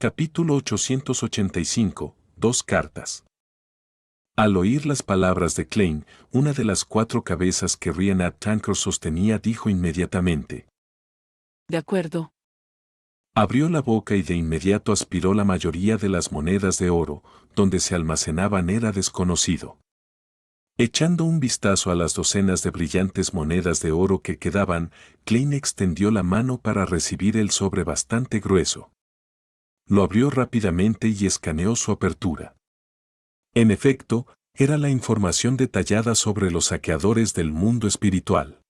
Capítulo 885, Dos cartas. Al oír las palabras de Klein, una de las cuatro cabezas que Reinhard Tankers sostenía dijo inmediatamente: De acuerdo. Abrió la boca y de inmediato aspiró la mayoría de las monedas de oro, donde se almacenaban era desconocido. Echando un vistazo a las docenas de brillantes monedas de oro que quedaban, Klein extendió la mano para recibir el sobre bastante grueso. Lo abrió rápidamente y escaneó su apertura. En efecto, era la información detallada sobre los saqueadores del mundo espiritual.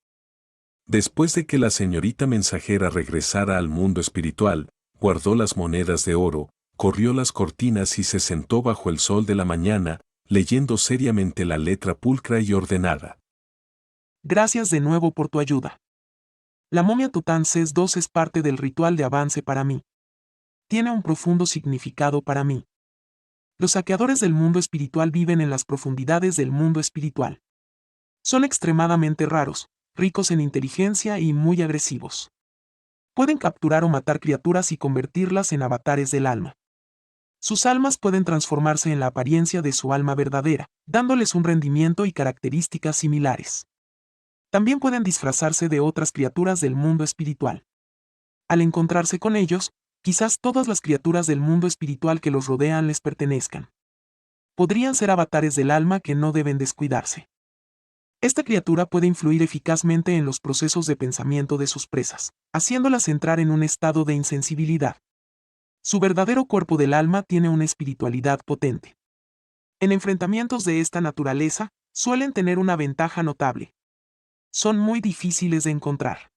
Después de que la señorita mensajera regresara al mundo espiritual, guardó las monedas de oro, corrió las cortinas y se sentó bajo el sol de la mañana, leyendo seriamente la letra pulcra y ordenada. Gracias de nuevo por tu ayuda. La momia Tutances II es parte del ritual de avance para mí. Tiene un profundo significado para mí. Los saqueadores del mundo espiritual viven en las profundidades del mundo espiritual. Son extremadamente raros, ricos en inteligencia y muy agresivos. Pueden capturar o matar criaturas y convertirlas en avatares del alma. Sus almas pueden transformarse en la apariencia de su alma verdadera, dándoles un rendimiento y características similares. También pueden disfrazarse de otras criaturas del mundo espiritual. Al encontrarse con ellos, quizás todas las criaturas del mundo espiritual que los rodean les pertenezcan. Podrían ser avatares del alma que no deben descuidarse. Esta criatura puede influir eficazmente en los procesos de pensamiento de sus presas, haciéndolas entrar en un estado de insensibilidad. Su verdadero cuerpo del alma tiene una espiritualidad potente. En enfrentamientos de esta naturaleza, suelen tener una ventaja notable. Son muy difíciles de encontrar.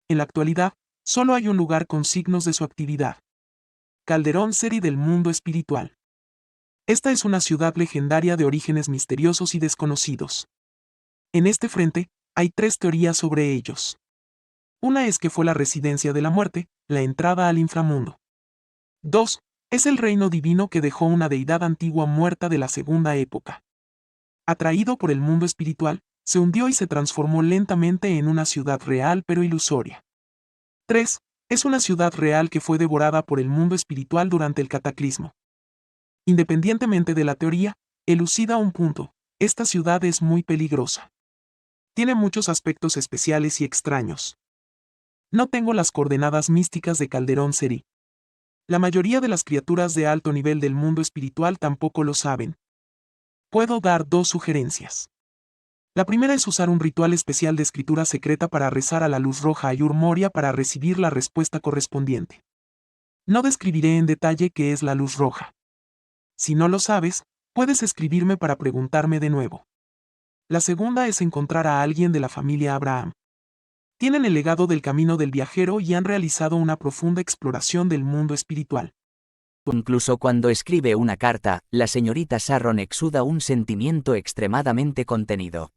En la actualidad, solo hay un lugar con signos de su actividad. Calderón Seri del mundo espiritual. Esta es una ciudad legendaria de orígenes misteriosos y desconocidos. En este frente, hay tres teorías sobre ellos. Una es que fue la residencia de la muerte, la entrada al inframundo. 2. Es el reino divino que dejó una deidad antigua muerta de la segunda época. Atraído por el mundo espiritual, se hundió y se transformó lentamente en una ciudad real pero ilusoria. 3. Es una ciudad real que fue devorada por el mundo espiritual durante el cataclismo. Independientemente de la teoría, elucida un punto: esta ciudad es muy peligrosa. Tiene muchos aspectos especiales y extraños. No tengo las coordenadas místicas de Calderón Seri. La mayoría de las criaturas de alto nivel del mundo espiritual tampoco lo saben. Puedo dar dos sugerencias. La primera es usar un ritual especial de escritura secreta para rezar a la luz roja Ayur Moria para recibir la respuesta correspondiente. No describiré en detalle qué es la luz roja. Si no lo sabes, puedes escribirme para preguntarme de nuevo. La segunda es encontrar a alguien de la familia Abraham. Tienen el legado del camino del viajero y han realizado una profunda exploración del mundo espiritual. Incluso cuando escribe una carta, la señorita Sharon exuda un sentimiento extremadamente contenido.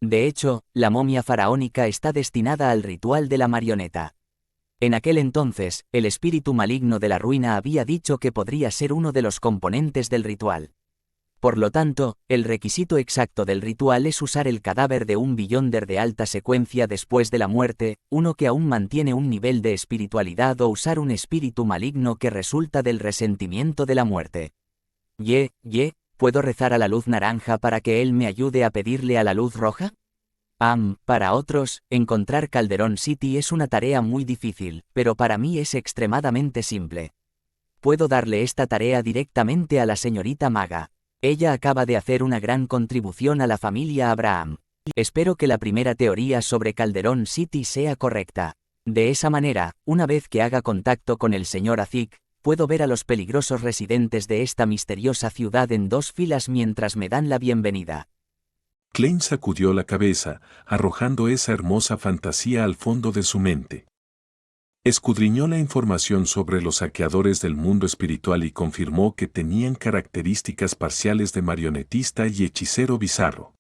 De hecho, la momia faraónica está destinada al ritual de la marioneta. En aquel entonces, el espíritu maligno de la ruina había dicho que podría ser uno de los componentes del ritual. Por lo tanto, el requisito exacto del ritual es usar el cadáver de un Beyonder de alta secuencia después de la muerte, uno que aún mantiene un nivel de espiritualidad, o usar un espíritu maligno que resulta del resentimiento de la muerte. ¿Puedo rezar a la luz naranja para que él me ayude a pedirle a la luz roja? Para otros, encontrar Calderón City es una tarea muy difícil, pero para mí es extremadamente simple. Puedo darle esta tarea directamente a la señorita Maga. Ella acaba de hacer una gran contribución a la familia Abraham. Espero que la primera teoría sobre Calderón City sea correcta. De esa manera, una vez que haga contacto con el señor Azik, puedo ver a los peligrosos residentes de esta misteriosa ciudad en dos filas mientras me dan la bienvenida. Klein sacudió la cabeza, arrojando esa hermosa fantasía al fondo de su mente. Escudriñó la información sobre los saqueadores del mundo espiritual y confirmó que tenían características parciales de marionetista y hechicero bizarro.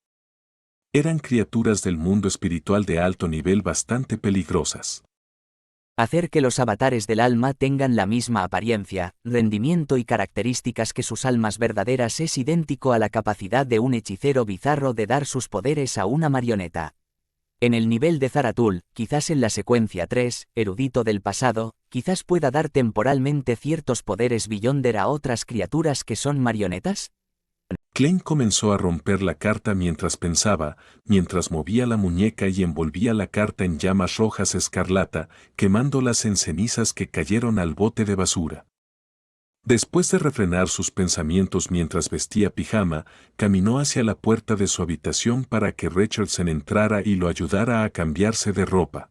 Eran criaturas del mundo espiritual de alto nivel bastante peligrosas. Hacer que los avatares del alma tengan la misma apariencia, rendimiento y características que sus almas verdaderas es idéntico a la capacidad de un hechicero bizarro de dar sus poderes a una marioneta. En el nivel de Zaratul, quizás en la secuencia 3, erudito del pasado, quizás pueda dar temporalmente ciertos poderes Beyonder a otras criaturas que son marionetas. Klein comenzó a romper la carta mientras pensaba, mientras movía la muñeca y envolvía la carta en llamas rojas escarlata, quemándolas en cenizas que cayeron al bote de basura. Después de refrenar sus pensamientos mientras vestía pijama, caminó hacia la puerta de su habitación para que Richardson entrara y lo ayudara a cambiarse de ropa.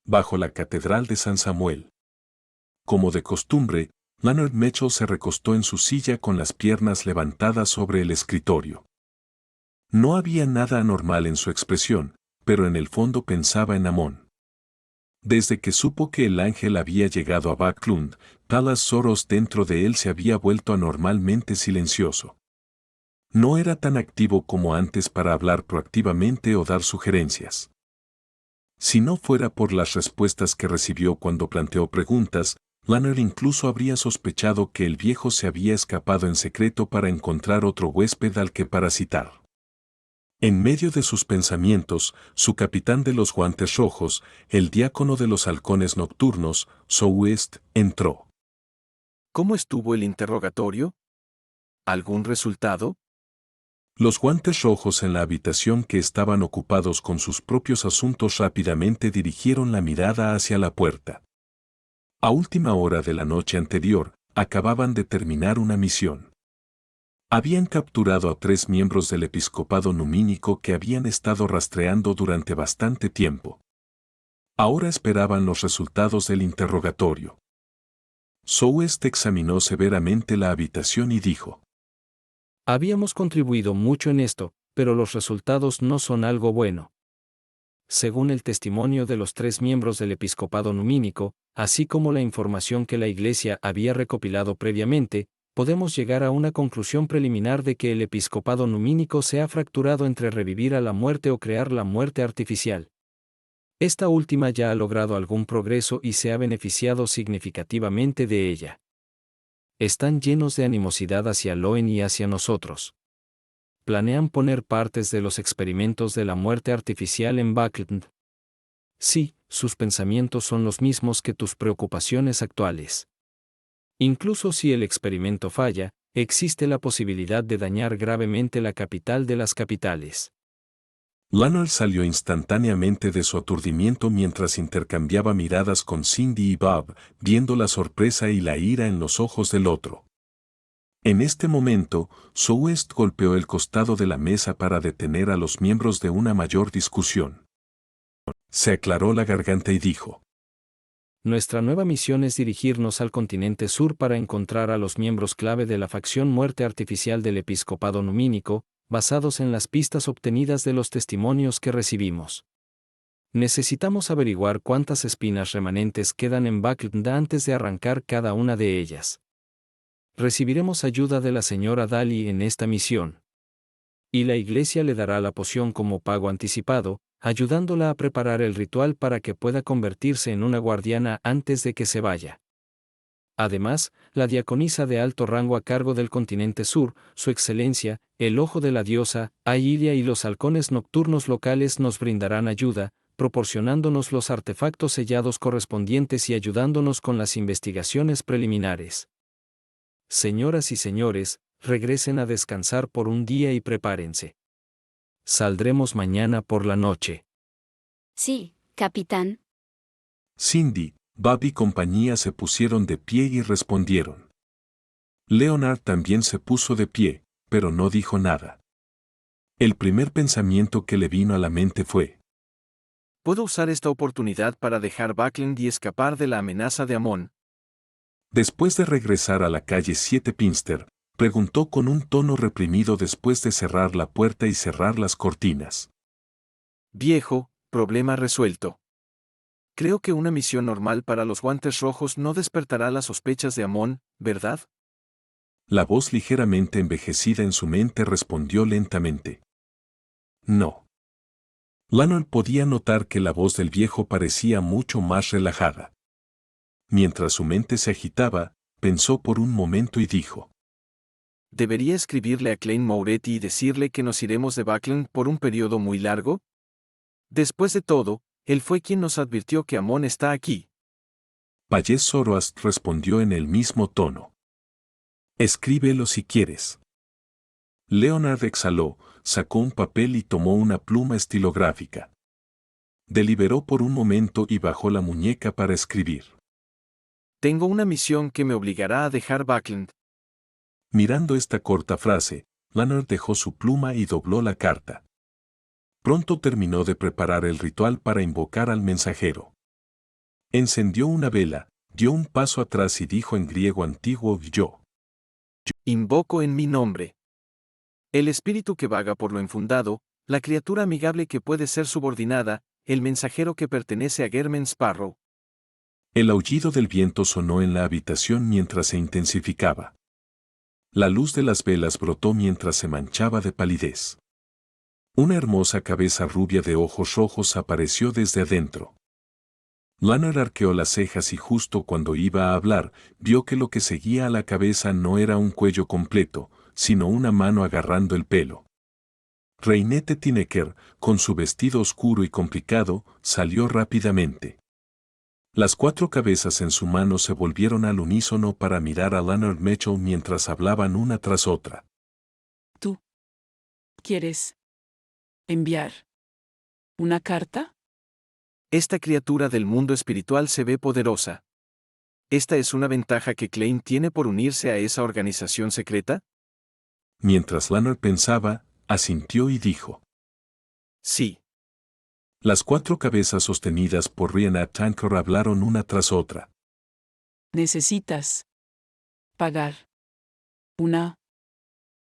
Bajo la Catedral de San Samuel. Como de costumbre, Leonard Mitchell se recostó en su silla con las piernas levantadas sobre el escritorio. No había nada anormal en su expresión, pero en el fondo pensaba en Amon. Desde que supo que el ángel había llegado a Backlund, Talas Soros dentro de él se había vuelto anormalmente silencioso. No era tan activo como antes para hablar proactivamente o dar sugerencias. Si no fuera por las respuestas que recibió cuando planteó preguntas, Leonard incluso habría sospechado que el viejo se había escapado en secreto para encontrar otro huésped al que parasitar. En medio de sus pensamientos, su capitán de los guantes rojos, el diácono de los halcones nocturnos, Souest, entró. ¿Cómo estuvo el interrogatorio? ¿Algún resultado? Los guantes rojos en la habitación que estaban ocupados con sus propios asuntos rápidamente dirigieron la mirada hacia la puerta. A última hora de la noche anterior, acababan de terminar una misión. Habían capturado a 3 miembros del episcopado numínico que habían estado rastreando durante bastante tiempo. Ahora esperaban los resultados del interrogatorio. Souest examinó severamente la habitación y dijo: Habíamos contribuido mucho en esto, pero los resultados no son algo bueno. Según el testimonio de los 3 miembros del episcopado numínico, así como la información que la Iglesia había recopilado previamente, podemos llegar a una conclusión preliminar de que el episcopado numínico se ha fracturado entre revivir a la muerte o crear la muerte artificial. Esta última ya ha logrado algún progreso y se ha beneficiado significativamente de ella. Están llenos de animosidad hacia Loen y hacia nosotros. ¿Planean poner partes de los experimentos de la muerte artificial en Backlund? Sí, sus pensamientos son los mismos que tus preocupaciones actuales. Incluso si el experimento falla, existe la posibilidad de dañar gravemente la capital de las capitales. Leonard salió instantáneamente de su aturdimiento mientras intercambiaba miradas con Cindy y Bob, viendo la sorpresa y la ira en los ojos del otro. En este momento, Souest golpeó el costado de la mesa para detener a los miembros de una mayor discusión. Se aclaró la garganta y dijo: Nuestra nueva misión es dirigirnos al continente sur para encontrar a los miembros clave de la facción muerte artificial del episcopado numínico, basados en las pistas obtenidas de los testimonios que recibimos. Necesitamos averiguar cuántas espinas remanentes quedan en Backlund antes de arrancar cada una de ellas. Recibiremos ayuda de la señora Daly en esta misión. Y la Iglesia le dará la poción como pago anticipado, ayudándola a preparar el ritual para que pueda convertirse en una guardiana antes de que se vaya. Además, la diaconisa de alto rango a cargo del continente sur, su excelencia, el ojo de la diosa, Ailia y los halcones nocturnos locales nos brindarán ayuda, proporcionándonos los artefactos sellados correspondientes y ayudándonos con las investigaciones preliminares. Señoras y señores, regresen a descansar por un día y prepárense. Saldremos mañana por la noche. Sí, capitán. Cindy, Bob y compañía se pusieron de pie y respondieron. Leonard también se puso de pie, pero no dijo nada. El primer pensamiento que le vino a la mente fue: ¿puedo usar esta oportunidad para dejar Backlund y escapar de la amenaza de Amon? Después de regresar a la calle 7 Pinster, preguntó con un tono reprimido después de cerrar la puerta y cerrar las cortinas. Viejo, problema resuelto. Creo que una misión normal para los guantes rojos no despertará las sospechas de Amon, ¿verdad? La voz ligeramente envejecida en su mente respondió lentamente: no. Leonard podía notar que la voz del viejo parecía mucho más relajada. Mientras su mente se agitaba, pensó por un momento y dijo: ¿debería escribirle a Klein Moretti y decirle que nos iremos de Backlund por un periodo muy largo? Después de todo, él fue quien nos advirtió que Amon está aquí. Payés Zoroast respondió en el mismo tono. Escríbelo si quieres. Leonard exhaló, sacó un papel y tomó una pluma estilográfica. Deliberó por un momento y bajó la muñeca para escribir. Tengo una misión que me obligará a dejar Backland. Mirando esta corta frase, Leonard dejó su pluma y dobló la carta. Pronto terminó de preparar el ritual para invocar al mensajero. Encendió una vela, dio un paso atrás y dijo en griego antiguo: yo. Invoco en mi nombre. El espíritu que vaga por lo infundado, la criatura amigable que puede ser subordinada, el mensajero que pertenece a Germen Sparrow. El aullido del viento sonó en la habitación mientras se intensificaba. La luz de las velas brotó mientras se manchaba de palidez. Una hermosa cabeza rubia de ojos rojos apareció desde adentro. Leonard arqueó las cejas y justo cuando iba a hablar, vio que lo que seguía a la cabeza no era un cuello completo, sino una mano agarrando el pelo. Reinette Tinecker, con su vestido oscuro y complicado, salió rápidamente. Las 4 cabezas en su mano se volvieron al unísono para mirar a Leonard Mitchell mientras hablaban una tras otra. ¿Tú quieres enviar una carta? Esta criatura del mundo espiritual se ve poderosa. ¿Esta es una ventaja que Klein tiene por unirse a esa organización secreta? Mientras Leonard pensaba, asintió y dijo. Sí. Las 4 cabezas sostenidas por Rhiannon Tankor hablaron una tras otra. ¿Necesitas pagar una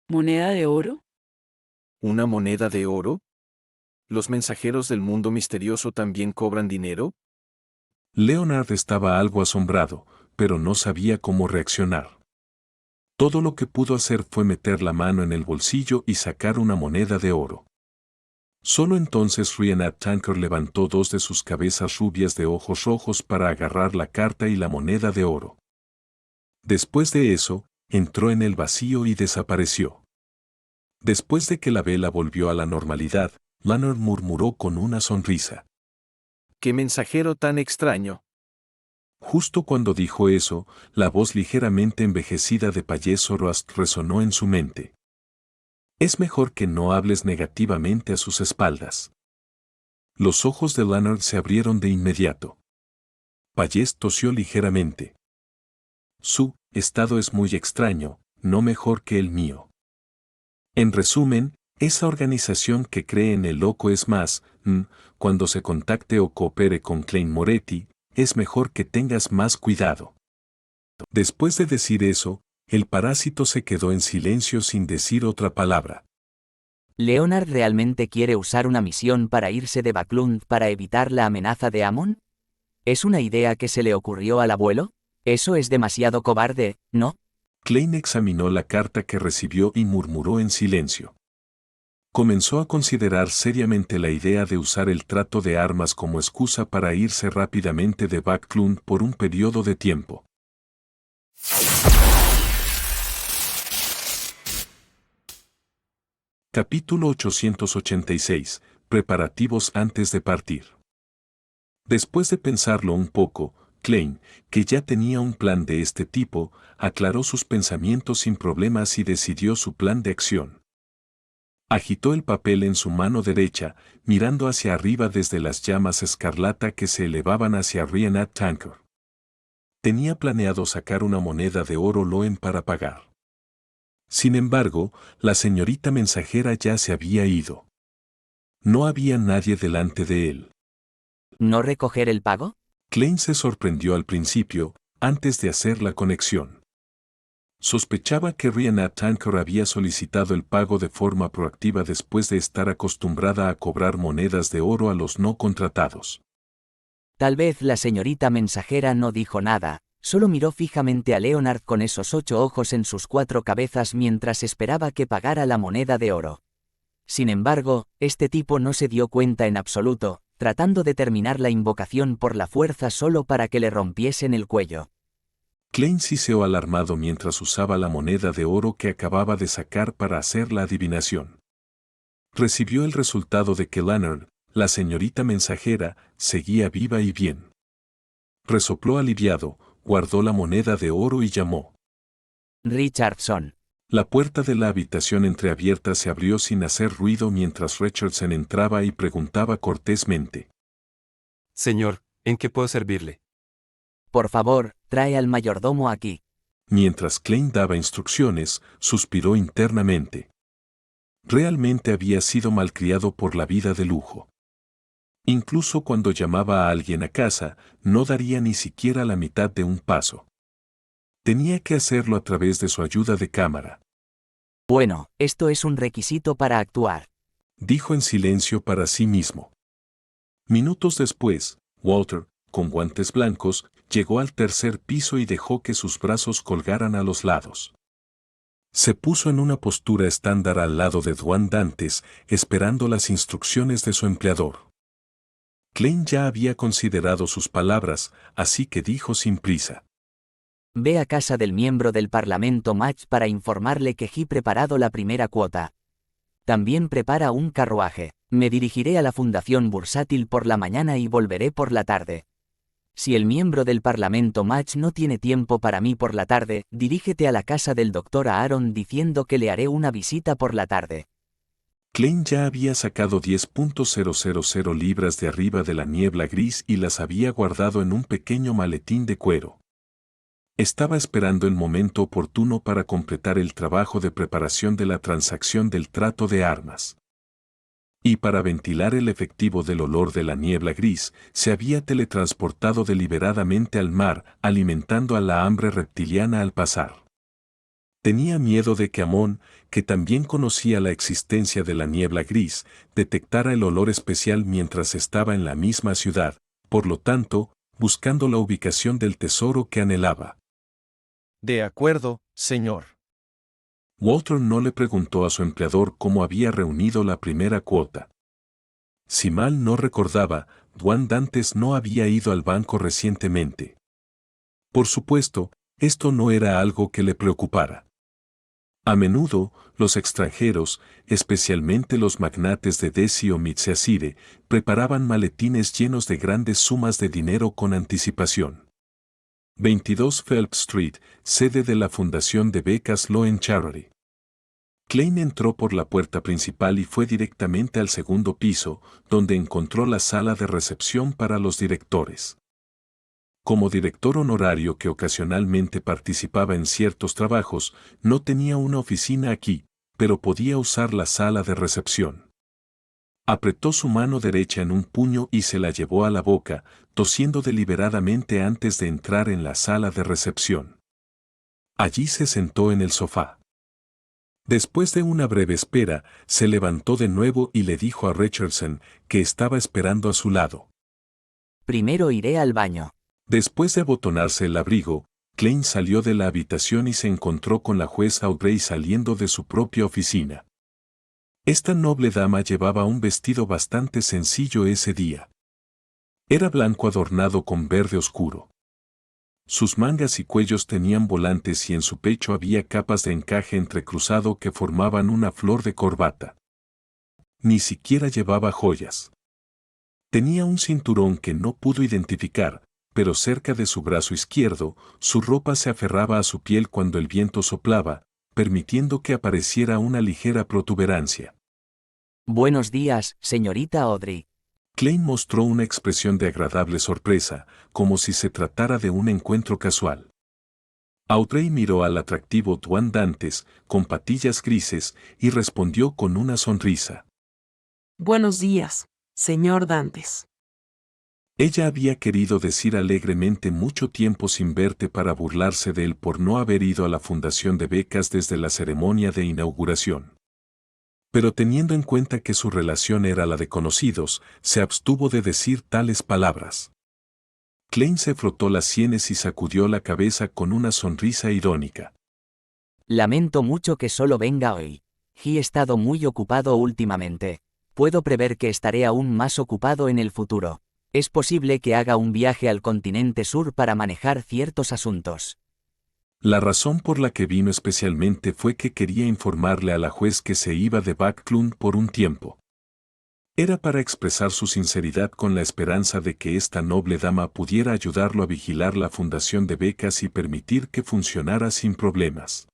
moneda de oro? ¿Una moneda de oro? ¿Los mensajeros del mundo misterioso también cobran dinero? Leonard estaba algo asombrado, pero no sabía cómo reaccionar. Todo lo que pudo hacer fue meter la mano en el bolsillo y sacar una moneda de oro. Solo entonces Rhiannon Tankor levantó 2 de sus cabezas rubias de ojos rojos para agarrar la carta y la moneda de oro. Después de eso, entró en el vacío y desapareció. Después de que la vela volvió a la normalidad, Leonard murmuró con una sonrisa. ¡Qué mensajero tan extraño! Justo cuando dijo eso, la voz ligeramente envejecida de Payés Zoroast resonó en su mente. Es mejor que no hables negativamente a sus espaldas. Los ojos de Leonard se abrieron de inmediato. Payés tosió ligeramente. Su estado es muy extraño, no mejor que el mío. En resumen, esa organización que cree en el loco es más, cuando se contacte o coopere con Klein Moretti, es mejor que tengas más cuidado. Después de decir eso, el parásito se quedó en silencio sin decir otra palabra. ¿Leonard realmente quiere usar una misión para irse de Backlund para evitar la amenaza de Amon? ¿Es una idea que se le ocurrió al abuelo? Eso es demasiado cobarde, ¿no? Klein examinó la carta que recibió y murmuró en silencio. Comenzó a considerar seriamente la idea de usar el trato de armas como excusa para irse rápidamente de Backlund por un periodo de tiempo. Capítulo 886. Preparativos antes de partir. Después de pensarlo un poco, Klein, que ya tenía un plan de este tipo, aclaró sus pensamientos sin problemas y decidió su plan de acción. Agitó el papel en su mano derecha, mirando hacia arriba desde las llamas escarlata que se elevaban hacia Rhiannon Tankor. Tenía planeado sacar una moneda de oro Loen para pagar. Sin embargo, la señorita mensajera ya se había ido. No había nadie delante de él. ¿No recoger el pago? Klein se sorprendió al principio, antes de hacer la conexión. Sospechaba que Rhiannon Tankor había solicitado el pago de forma proactiva después de estar acostumbrada a cobrar monedas de oro a los no contratados. Tal vez la señorita mensajera no dijo nada, solo miró fijamente a Leonard con esos 8 ojos en sus 4 cabezas mientras esperaba que pagara la moneda de oro. Sin embargo, este tipo no se dio cuenta en absoluto, tratando de terminar la invocación por la fuerza solo para que le rompiesen el cuello. Klein siseó alarmado mientras usaba la moneda de oro que acababa de sacar para hacer la adivinación. Recibió el resultado de que Leonard, La señorita mensajera seguía viva y bien. Resopló aliviado, guardó la moneda de oro y llamó. Richardson. La puerta de la habitación entreabierta se abrió sin hacer ruido mientras Richardson entraba y preguntaba cortésmente. Señor, ¿en qué puedo servirle? Por favor, trae al mayordomo aquí. Mientras Klein daba instrucciones, suspiró internamente. Realmente había sido malcriado por la vida de lujo. Incluso cuando llamaba a alguien a casa, no daría ni siquiera la mitad de un paso. Tenía que hacerlo a través de su ayuda de cámara. Bueno, esto es un requisito para actuar. Dijo en silencio para sí mismo. Minutos después, Walter, con guantes blancos, llegó al tercer piso y dejó que sus brazos colgaran a los lados. Se puso en una postura estándar al lado de Dwan Dantes, esperando las instrucciones de su empleador. Klein ya había considerado sus palabras, así que dijo sin prisa. Ve a casa del miembro del Parlamento Match para informarle que he preparado la primera cuota. También prepara un carruaje. Me dirigiré a la Fundación Bursátil por la mañana y volveré por la tarde. Si el miembro del Parlamento Match no tiene tiempo para mí por la tarde, dirígete a la casa del Dr. Aaron diciendo que le haré una visita por la tarde. Klein ya había sacado 10.000 libras de arriba de la niebla gris y las había guardado en un pequeño maletín de cuero. Estaba esperando el momento oportuno para completar el trabajo de preparación de la transacción del trato de armas. Y para ventilar el efectivo del olor de la niebla gris, se había teletransportado deliberadamente al mar, alimentando a la hambre reptiliana al pasar. Tenía miedo de que Amon, que también conocía la existencia de la niebla gris, detectara el olor especial mientras estaba en la misma ciudad, por lo tanto, buscando la ubicación del tesoro que anhelaba. De acuerdo, señor. Walter no le preguntó a su empleador cómo había reunido la primera cuota. Si mal no recordaba, Dwan Dantes no había ido al banco recientemente. Por supuesto, esto no era algo que le preocupara. A menudo, los extranjeros, especialmente los magnates de Desi o Mitseasire, preparaban maletines llenos de grandes sumas de dinero con anticipación. 22 Phelps Street, sede de la Fundación de Becas Law and Charity. Klein entró por la puerta principal y fue directamente al segundo piso, donde encontró la sala de recepción para los directores. Como director honorario que ocasionalmente participaba en ciertos trabajos, no tenía una oficina aquí, pero podía usar la sala de recepción. Apretó su mano derecha en un puño y se la llevó a la boca, tosiendo deliberadamente antes de entrar en la sala de recepción. Allí se sentó en el sofá. Después de una breve espera, se levantó de nuevo y le dijo a Richardson, que estaba esperando a su lado. Primero iré al baño. Después de abotonarse el abrigo, Klein salió de la habitación y se encontró con la jueza Audrey saliendo de su propia oficina. Esta noble dama llevaba un vestido bastante sencillo ese día. Era blanco adornado con verde oscuro. Sus mangas y cuellos tenían volantes y en su pecho había capas de encaje entrecruzado que formaban una flor de corbata. Ni siquiera llevaba joyas. Tenía un cinturón que no pudo identificar, pero cerca de su brazo izquierdo, su ropa se aferraba a su piel cuando el viento soplaba, permitiendo que apareciera una ligera protuberancia. Buenos días, señorita Audrey. Klein mostró una expresión de agradable sorpresa, como si se tratara de un encuentro casual. Audrey miró al atractivo Dwan Dantes, con patillas grises, y respondió con una sonrisa. Buenos días, señor Dantes. Ella había querido decir alegremente mucho tiempo sin verte para burlarse de él por no haber ido a la fundación de becas desde la ceremonia de inauguración. Pero teniendo en cuenta que su relación era la de conocidos, se abstuvo de decir tales palabras. Klein se frotó las sienes y sacudió la cabeza con una sonrisa irónica. Lamento mucho que solo venga hoy. He estado muy ocupado últimamente. Puedo prever que estaré aún más ocupado en el futuro. Es posible que haga un viaje al continente sur para manejar ciertos asuntos. La razón por la que vino especialmente fue que quería informarle a la juez que se iba de Backlund por un tiempo. Era para expresar su sinceridad con la esperanza de que esta noble dama pudiera ayudarlo a vigilar la fundación de becas y permitir que funcionara sin problemas.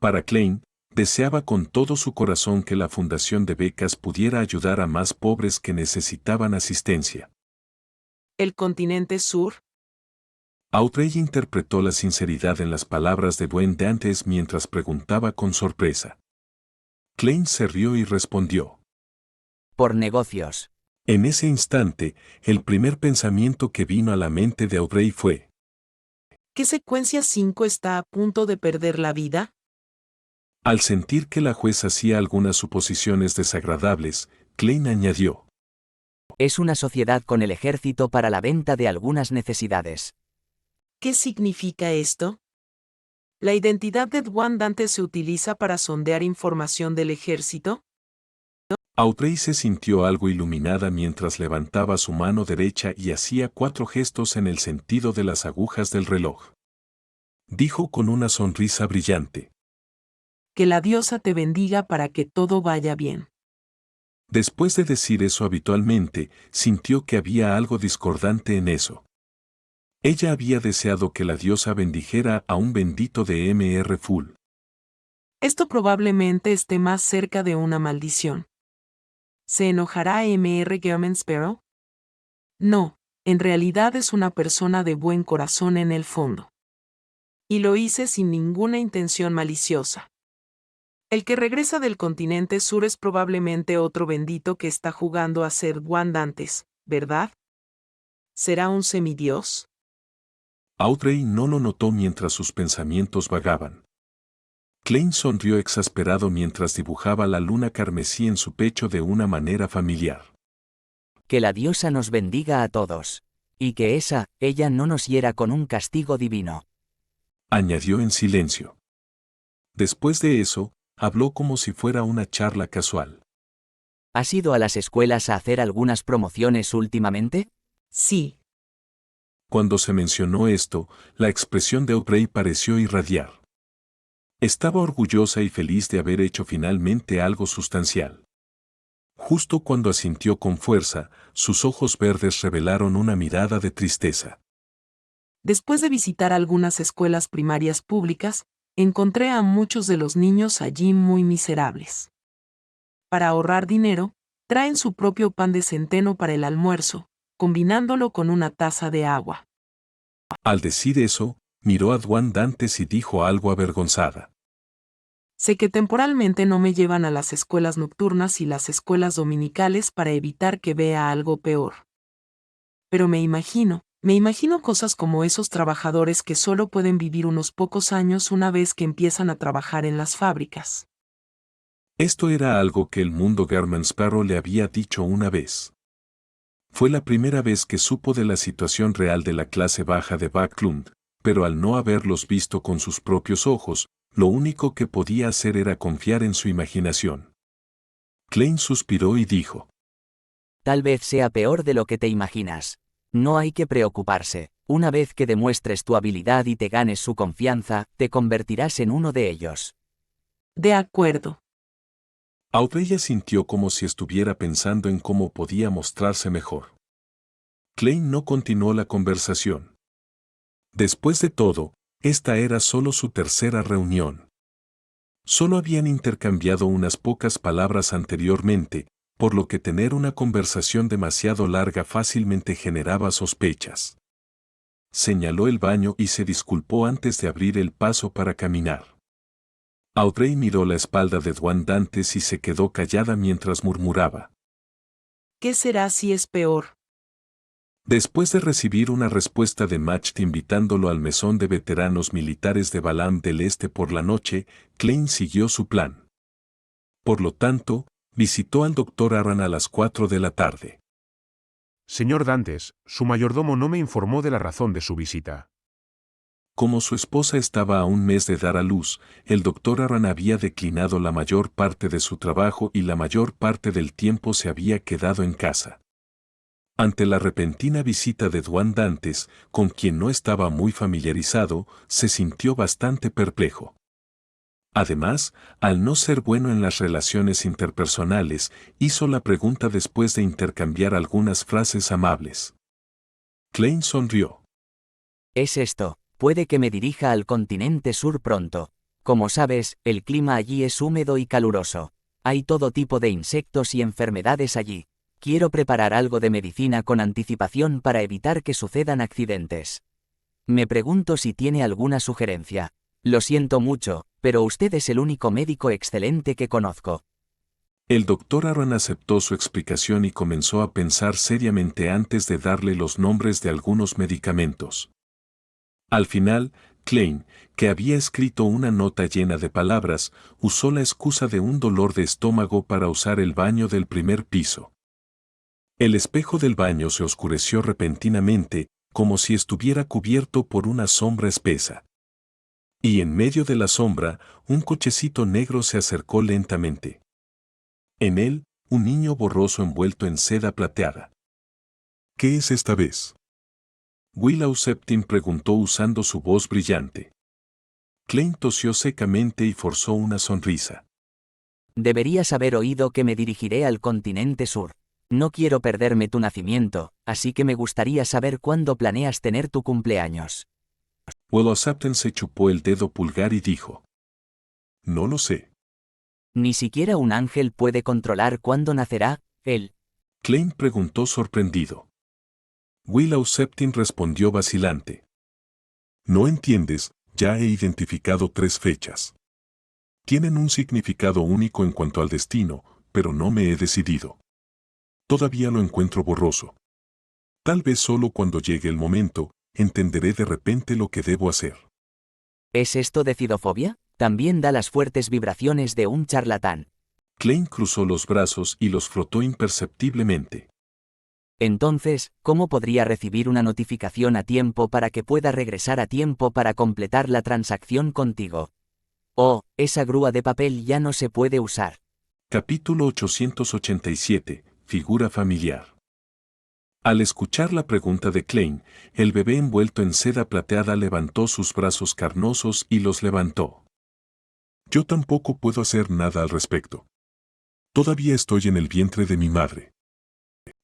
Para Klein, deseaba con todo su corazón que la fundación de becas pudiera ayudar a más pobres que necesitaban asistencia. ¿El continente sur? Audrey interpretó la sinceridad en las palabras de Dwayne Dantes mientras preguntaba con sorpresa. Klein se rió y respondió. Por negocios. En ese instante, el primer pensamiento que vino a la mente de Audrey fue: ¿Qué secuencia 5 está a punto de perder la vida? Al sentir que la juez hacía algunas suposiciones desagradables, Klein añadió: Es una sociedad con el ejército para la venta de algunas necesidades. ¿Qué significa esto? ¿La identidad de Dwayne Dantes se utiliza para sondear información del ejército? Audrey se sintió algo iluminada mientras levantaba su mano derecha y hacía 4 gestos en el sentido de las agujas del reloj. Dijo con una sonrisa brillante: Que la diosa te bendiga para que todo vaya bien. Después de decir eso habitualmente, sintió que había algo discordante en eso. Ella había deseado que la diosa bendijera a un bendito de Mr. Full. Esto probablemente esté más cerca de una maldición. ¿Se enojará Mr. German Sparrow? No, en realidad es una persona de buen corazón en el fondo. Y lo hice sin ninguna intención maliciosa. El que regresa del continente sur es probablemente otro bendito que está jugando a ser Dwayne Dantes, ¿verdad? ¿Será un semidios? Audrey no lo notó mientras sus pensamientos vagaban. Klein sonrió exasperado mientras dibujaba la luna carmesí en su pecho de una manera familiar. Que la diosa nos bendiga a todos. Y que ella no nos hiera con un castigo divino. Añadió en silencio. Después de eso, habló como si fuera una charla casual. ¿Has ido a las escuelas a hacer algunas promociones últimamente? Sí. Cuando se mencionó esto, la expresión de Audrey pareció irradiar. Estaba orgullosa y feliz de haber hecho finalmente algo sustancial. Justo cuando asintió con fuerza, sus ojos verdes revelaron una mirada de tristeza. Después de visitar algunas escuelas primarias públicas, encontré a muchos de los niños allí muy miserables. Para ahorrar dinero, traen su propio pan de centeno para el almuerzo, combinándolo con una taza de agua. Al decir eso, miró a Dwayne Dantes y dijo algo avergonzada. Sé que temporalmente no me llevan a las escuelas nocturnas y las escuelas dominicales para evitar que vea algo peor. Pero me imagino cosas como esos trabajadores que solo pueden vivir unos pocos años una vez que empiezan a trabajar en las fábricas. Esto era algo que el mundo German Sparrow le había dicho una vez. Fue la primera vez que supo de la situación real de la clase baja de Backlund, pero al no haberlos visto con sus propios ojos, lo único que podía hacer era confiar en su imaginación. Klein suspiró y dijo: Tal vez sea peor de lo que te imaginas. No hay que preocuparse. Una vez que demuestres tu habilidad y te ganes su confianza, te convertirás en uno de ellos. De acuerdo. Audrey sintió como si estuviera pensando en cómo podía mostrarse mejor. Klein no continuó la conversación. Después de todo, esta era solo su tercera reunión. Solo habían intercambiado unas pocas palabras anteriormente, por lo que tener una conversación demasiado larga fácilmente generaba sospechas. Señaló el baño y se disculpó antes de abrir el paso para caminar. Audrey miró la espalda de Dwayne Dantes y se quedó callada mientras murmuraba: ¿Qué será si es peor? Después de recibir una respuesta de Macht invitándolo al mesón de veteranos militares de Balam del Este por la noche, Klein siguió su plan. Por lo tanto, visitó al Dr. Arran a las 4 de la tarde. Señor Dantes, su mayordomo no me informó de la razón de su visita. Como su esposa estaba a un mes de dar a luz, el Dr. Arran había declinado la mayor parte de su trabajo y la mayor parte del tiempo se había quedado en casa. Ante la repentina visita de Dwayne Dantes, con quien no estaba muy familiarizado, se sintió bastante perplejo. Además, al no ser bueno en las relaciones interpersonales, hizo la pregunta después de intercambiar algunas frases amables. Klein sonrió. Es esto, puede que me dirija al continente sur pronto. Como sabes, el clima allí es húmedo y caluroso. Hay todo tipo de insectos y enfermedades allí. Quiero preparar algo de medicina con anticipación para evitar que sucedan accidentes. Me pregunto si tiene alguna sugerencia. Lo siento mucho, pero usted es el único médico excelente que conozco. El doctor Aaron aceptó su explicación y comenzó a pensar seriamente antes de darle los nombres de algunos medicamentos. Al final, Klein, que había escrito una nota llena de palabras, usó la excusa de un dolor de estómago para usar el baño del primer piso. El espejo del baño se oscureció repentinamente, como si estuviera cubierto por una sombra espesa. Y en medio de la sombra, un cochecito negro se acercó lentamente. En él, un niño borroso envuelto en seda plateada. ¿Qué es esta vez? Willow Septim preguntó usando su voz brillante. Klein tosió secamente y forzó una sonrisa. Deberías haber oído que me dirigiré al continente sur. No quiero perderme tu nacimiento, así que me gustaría saber cuándo planeas tener tu cumpleaños. Willow Septim se chupó el dedo pulgar y dijo. No lo sé. Ni siquiera un ángel puede controlar cuándo nacerá, él. Klein preguntó sorprendido. Willow Septim respondió vacilante. No entiendes, ya he identificado 3 fechas. Tienen un significado único en cuanto al destino, pero no me he decidido. Todavía lo encuentro borroso. Tal vez solo cuando llegue el momento, entenderé de repente lo que debo hacer. ¿Es esto de cidofobia? También da las fuertes vibraciones de un charlatán. Klein cruzó los brazos y los frotó imperceptiblemente. Entonces, ¿cómo podría recibir una notificación a tiempo para que pueda regresar a tiempo para completar la transacción contigo? Oh, esa grúa de papel ya no se puede usar. Capítulo 887, Figura familiar. Al escuchar la pregunta de Klein, el bebé envuelto en seda plateada levantó sus brazos carnosos y los levantó. Yo tampoco puedo hacer nada al respecto. Todavía estoy en el vientre de mi madre.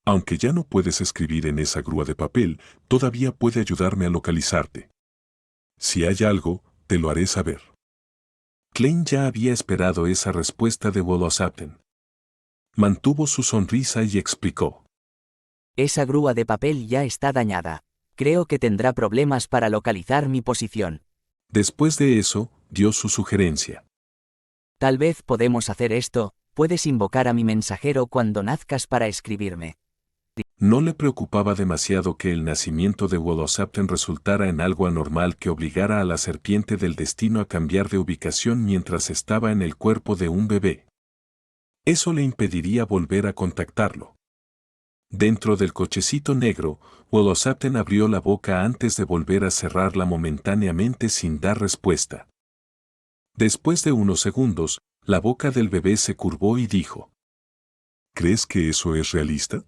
Aunque ya no puedes escribir en esa grúa de papel, todavía puede ayudarme a localizarte. Si hay algo, te lo haré saber. Klein ya había esperado esa respuesta de Willow Septim. Mantuvo su sonrisa y explicó. Esa grúa de papel ya está dañada. Creo que tendrá problemas para localizar mi posición. Después de eso, dio su sugerencia. Tal vez podemos hacer esto, puedes invocar a mi mensajero cuando nazcas para escribirme. No le preocupaba demasiado que el nacimiento de Willow Septim resultara en algo anormal que obligara a la serpiente del destino a cambiar de ubicación mientras estaba en el cuerpo de un bebé. Eso le impediría volver a contactarlo. Dentro del cochecito negro, Willow Septim abrió la boca antes de volver a cerrarla momentáneamente sin dar respuesta. Después de unos segundos, la boca del bebé se curvó y dijo. ¿Crees que eso es realista?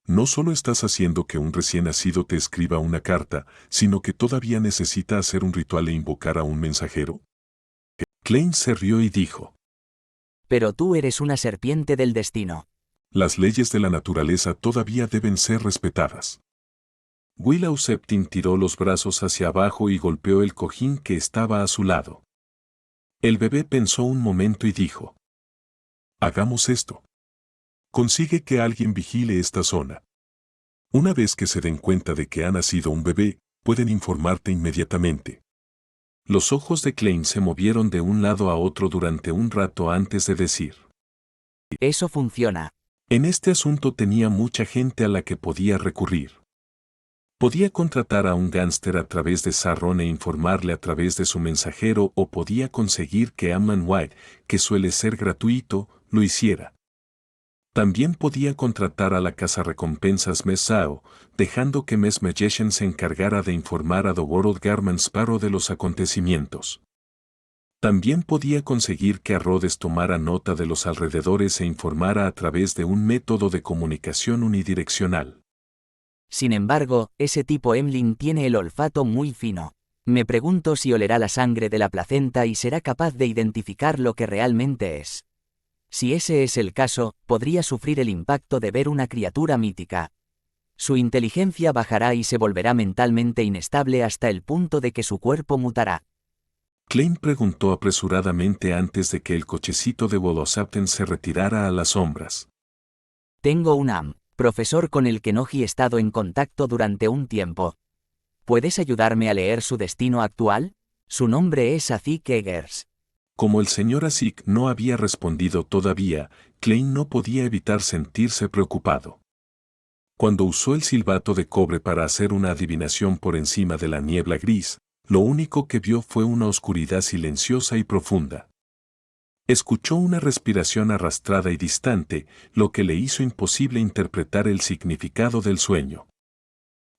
No solo estás haciendo que un recién nacido te escriba una carta, sino que todavía necesita hacer un ritual e invocar a un mensajero. Klein se rió y dijo. Pero tú eres una serpiente del destino. Las leyes de la naturaleza todavía deben ser respetadas. Willow Septim tiró los brazos hacia abajo y golpeó el cojín que estaba a su lado. El bebé pensó un momento y dijo. Hagamos esto. Consigue que alguien vigile esta zona. Una vez que se den cuenta de que ha nacido un bebé, pueden informarte inmediatamente. Los ojos de Klein se movieron de un lado a otro durante un rato antes de decir. Eso funciona. En este asunto tenía mucha gente a la que podía recurrir. Podía contratar a un gángster a través de Sarron e informarle a través de su mensajero o podía conseguir que Amman White, que suele ser gratuito, lo hiciera. También podía contratar a la cazarrecompensas Mesao, dejando que Mes Magician se encargara de informar a The World Garment Sparrow de los acontecimientos. También podía conseguir que Rhodes tomara nota de los alrededores e informara a través de un método de comunicación unidireccional. Sin embargo, ese tipo Emlyn tiene el olfato muy fino. Me pregunto si olerá la sangre de la placenta y será capaz de identificar lo que realmente es. Si ese es el caso, podría sufrir el impacto de ver una criatura mítica. Su inteligencia bajará y se volverá mentalmente inestable hasta el punto de que su cuerpo mutará. Klein preguntó apresuradamente antes de que el cochecito de Volosapten se retirara a las sombras. Tengo un profesor con el que no he estado en contacto durante un tiempo. ¿Puedes ayudarme a leer su destino actual? Su nombre es Azik Eggers. Como el señor Azik no había respondido todavía, Klein no podía evitar sentirse preocupado. Cuando usó el silbato de cobre para hacer una adivinación por encima de la niebla gris, lo único que vio fue una oscuridad silenciosa y profunda. Escuchó una respiración arrastrada y distante, lo que le hizo imposible interpretar el significado del sueño.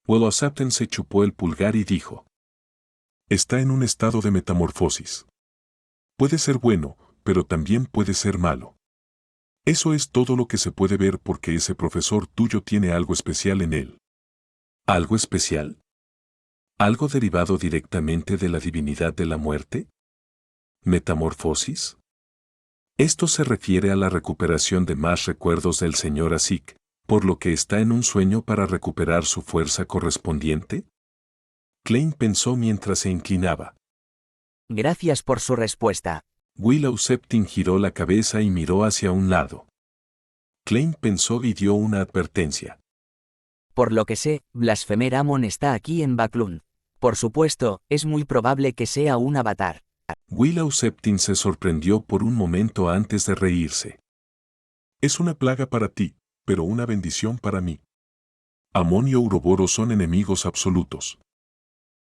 Volosapten se chupó el pulgar y dijo: Está en un estado de metamorfosis. Puede ser bueno, pero también puede ser malo. Eso es todo lo que se puede ver porque ese profesor tuyo tiene algo especial en él. ¿Algo especial? ¿Algo derivado directamente de la divinidad de la muerte? ¿Metamorfosis? Esto se refiere a la recuperación de más recuerdos del señor Azik, por lo que está en un sueño para recuperar su fuerza correspondiente. Klein pensó mientras se inclinaba. Gracias por su respuesta. Volosapten giró la cabeza y miró hacia un lado. Klein pensó y dio una advertencia. Por lo que sé, Blasphemer Amon está aquí en Baclund. Por supuesto, es muy probable que sea un avatar. Volosapten se sorprendió por un momento antes de reírse. Es una plaga para ti, pero una bendición para mí. Amon y Ouroboros son enemigos absolutos.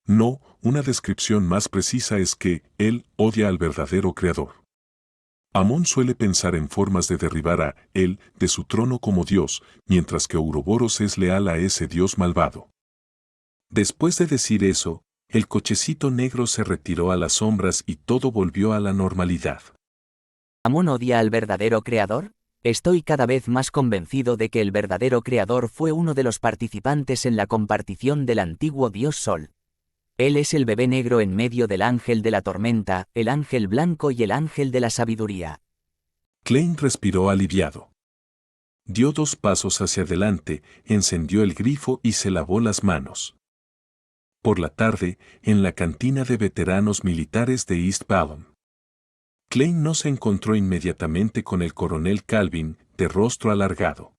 No, una descripción más precisa es que él odia al verdadero creador. Amon suele pensar en formas de derribar a él de su trono como Dios, mientras que Ouroboros es leal a ese Dios malvado. Después de decir eso, el cochecito negro se retiró a las sombras y todo volvió a la normalidad. ¿Amon odia al verdadero creador? Estoy cada vez más convencido de que el verdadero creador fue uno de los participantes en la compartición del antiguo dios Sol. Él es el bebé negro en medio del ángel de la tormenta, el ángel blanco y el ángel de la sabiduría. Klein respiró aliviado. Dio 2 pasos hacia adelante, encendió el grifo y se lavó las manos. Por la tarde, en la cantina de veteranos militares de East Ballon. Klein no se encontró inmediatamente con el coronel Calvin, de rostro alargado.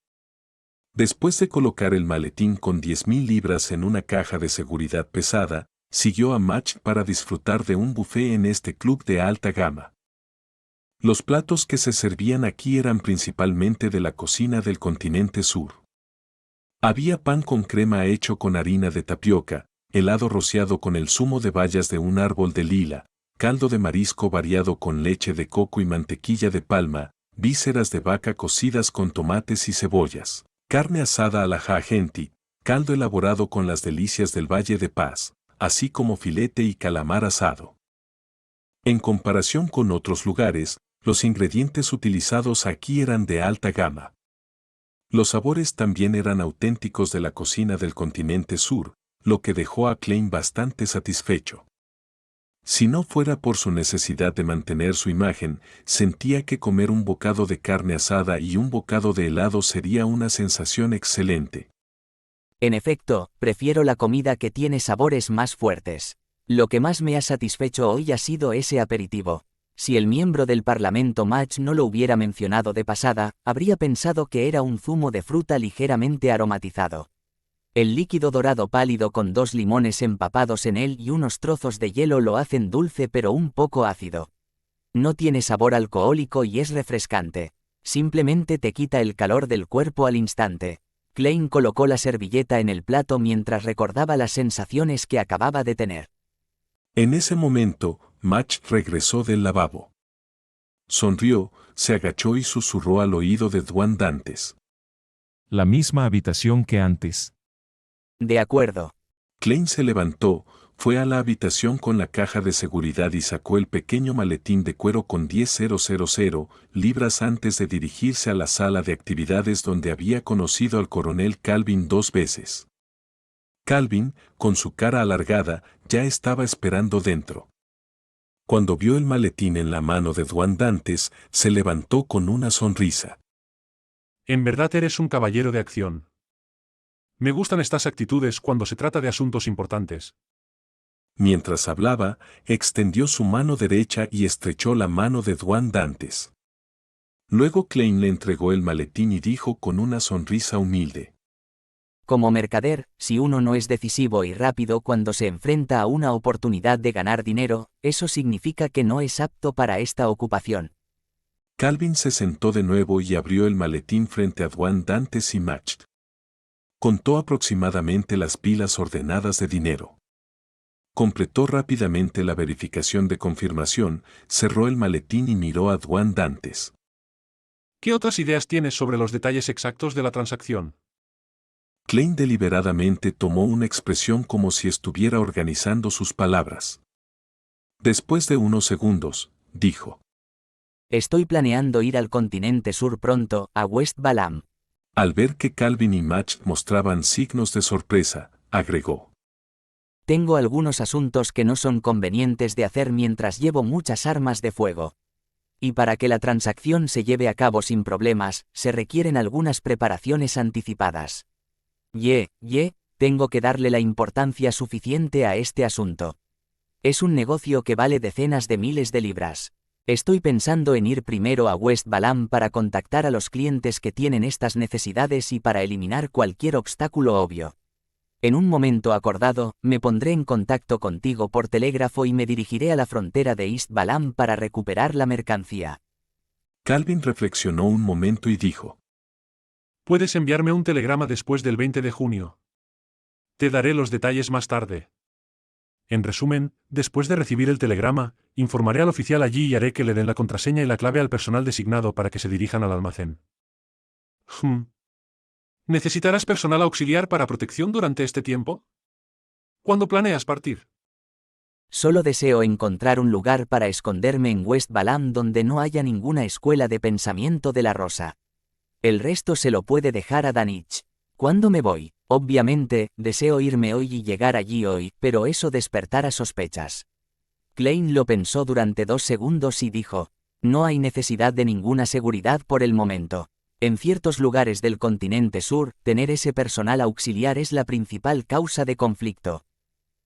Después de colocar el maletín con 10.000 libras en una caja de seguridad pesada, siguió a Match para disfrutar de un buffet en este club de alta gama. Los platos que se servían aquí eran principalmente de la cocina del continente sur. Había pan con crema hecho con harina de tapioca, helado rociado con el zumo de bayas de un árbol de lila, caldo de marisco variado con leche de coco y mantequilla de palma, vísceras de vaca cocidas con tomates y cebollas, carne asada a la jagenti, caldo elaborado con las delicias del Valle de Paz, así como filete y calamar asado. En comparación con otros lugares, los ingredientes utilizados aquí eran de alta gama. Los sabores también eran auténticos de la cocina del continente sur, lo que dejó a Klein bastante satisfecho. Si no fuera por su necesidad de mantener su imagen, sentía que comer un bocado de carne asada y un bocado de helado sería una sensación excelente. En efecto, prefiero la comida que tiene sabores más fuertes. Lo que más me ha satisfecho hoy ha sido ese aperitivo. Si el miembro del Parlamento Match no lo hubiera mencionado de pasada, habría pensado que era un zumo de fruta ligeramente aromatizado. El líquido dorado pálido con 2 limones empapados en él y unos trozos de hielo lo hacen dulce pero un poco ácido. No tiene sabor alcohólico y es refrescante. Simplemente te quita el calor del cuerpo al instante. Klein colocó la servilleta en el plato mientras recordaba las sensaciones que acababa de tener. En ese momento, Match regresó del lavabo. Sonrió, se agachó y susurró al oído de Dwan Dantes. La misma habitación que antes. De acuerdo. Klein se levantó, fue a la habitación con la caja de seguridad y sacó el pequeño maletín de cuero con 10.000 libras antes de dirigirse a la sala de actividades donde había conocido al coronel Calvin 2 veces. Calvin, con su cara alargada, ya estaba esperando dentro. Cuando vio el maletín en la mano de Dwan Dantes, se levantó con una sonrisa. En verdad eres un caballero de acción. Me gustan estas actitudes cuando se trata de asuntos importantes. Mientras hablaba, extendió su mano derecha y estrechó la mano de Dwan Dantes. Luego Klein le entregó el maletín y dijo con una sonrisa humilde: Como mercader, si uno no es decisivo y rápido cuando se enfrenta a una oportunidad de ganar dinero, eso significa que no es apto para esta ocupación. Calvin se sentó de nuevo y abrió el maletín frente a Dwan Dantes y Macht. Contó aproximadamente las pilas ordenadas de dinero. Completó rápidamente la verificación de confirmación, cerró el maletín y miró a Dwan Dantes. ¿Qué otras ideas tienes sobre los detalles exactos de la transacción? Klein deliberadamente tomó una expresión como si estuviera organizando sus palabras. Después de unos segundos, dijo: Estoy planeando ir al continente sur pronto, a West Balam. Al ver que Calvin y Macht mostraban signos de sorpresa, agregó: Tengo algunos asuntos que no son convenientes de hacer mientras llevo muchas armas de fuego. Y para que la transacción se lleve a cabo sin problemas, se requieren algunas preparaciones anticipadas. Tengo que darle la importancia suficiente a este asunto. Es un negocio que vale decenas de miles de libras. Estoy pensando en ir primero a West Balam para contactar a los clientes que tienen estas necesidades y para eliminar cualquier obstáculo obvio. En un momento acordado, me pondré en contacto contigo por telégrafo y me dirigiré a la frontera de East Balam para recuperar la mercancía. Calvin reflexionó un momento y dijo: Puedes enviarme un telegrama después del 20 de junio. Te daré los detalles más tarde. En resumen, después de recibir el telegrama, informaré al oficial allí y haré que le den la contraseña y la clave al personal designado para que se dirijan al almacén. ¿Necesitarás personal auxiliar para protección durante este tiempo? ¿Cuándo planeas partir? Solo deseo encontrar un lugar para esconderme en West Balam donde no haya ninguna escuela de pensamiento de la rosa. El resto se lo puede dejar a Danich. ¿Cuándo me voy? Obviamente, deseo irme hoy y llegar allí hoy, pero eso despertará sospechas. Klein lo pensó durante 2 segundos y dijo: No hay necesidad de ninguna seguridad por el momento. En ciertos lugares del continente sur, tener ese personal auxiliar es la principal causa de conflicto.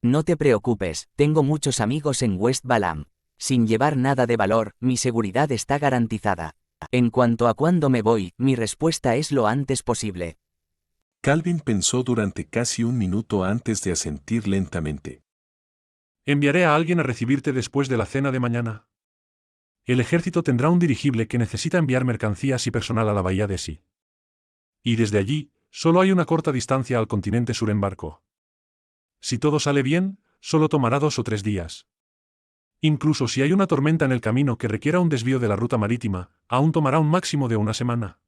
No te preocupes, tengo muchos amigos en West Balam. Sin llevar nada de valor, mi seguridad está garantizada. En cuanto a cuándo me voy, mi respuesta es lo antes posible. Calvin pensó durante casi un minuto antes de asentir lentamente. Enviaré a alguien a recibirte después de la cena de mañana. El ejército tendrá un dirigible que necesita enviar mercancías y personal a la bahía de Sí. Y desde allí, solo hay una corta distancia al continente sur en barco. Si todo sale bien, solo tomará 2 o 3 días. Incluso si hay una tormenta en el camino que requiera un desvío de la ruta marítima, aún tomará un máximo de 1 semana.